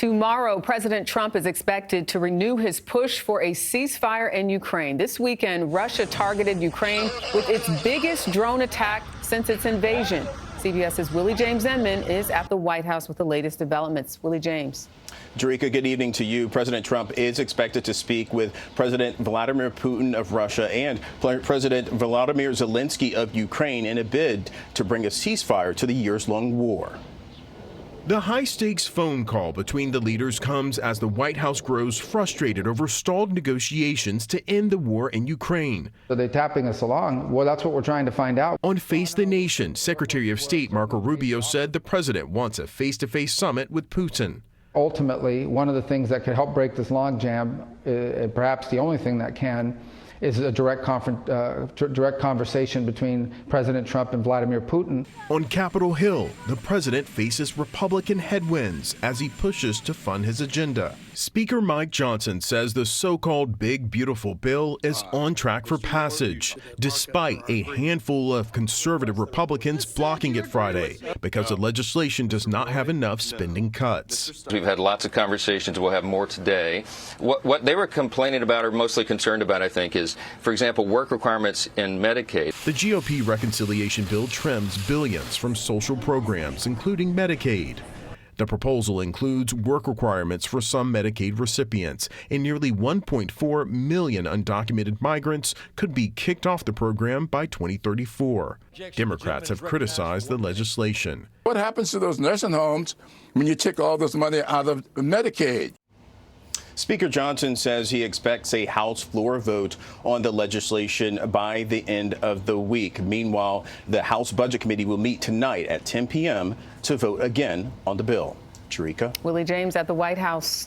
Tomorrow, President Trump is expected to renew his push for a ceasefire in Ukraine. This weekend, Russia targeted Ukraine with its biggest drone attack since its invasion. CBS's Willie James Inman is at the White House with the latest developments. Willie James. Jerika, good evening to you. President Trump is expected to speak with President Vladimir Putin of Russia and President Volodymyr Zelenskyy of Ukraine in a bid to bring a ceasefire to the years-long war. The high-stakes phone call between the leaders comes as the White House grows frustrated over stalled negotiations to end the war in Ukraine. Are they tapping us along? Well, that's what we're trying to find out. On Face the Nation, Secretary of State Marco Rubio said the president wants a face-to-face summit with Putin. Ultimately, one of the things that could help break this logjam, perhaps the only thing that can, is a direct conversation between President Trump and Vladimir Putin. On Capitol Hill, the president faces Republican headwinds as he pushes to fund his agenda. Speaker Mike Johnson says the so-called Big Beautiful Bill is on track for passage, despite a handful of conservative Republicans blocking it Friday because the legislation does not have enough spending cuts. We've had lots of conversations. We'll have more today. What they were complaining about or mostly concerned about, I think, is, for example, work requirements in Medicaid. The GOP reconciliation bill trims billions from social programs, including Medicaid. The proposal includes work requirements for some Medicaid recipients, and nearly 1.4 million undocumented migrants could be kicked off the program by 2034. Democrats have criticized the legislation. What happens to those nursing homes when you take all this money out of Medicaid? Speaker Johnson says he expects a House floor vote on the legislation by the end of the week. Meanwhile, the House Budget Committee will meet tonight at 10 p.m. to vote again on the bill. Jerika. Willie James at the White House.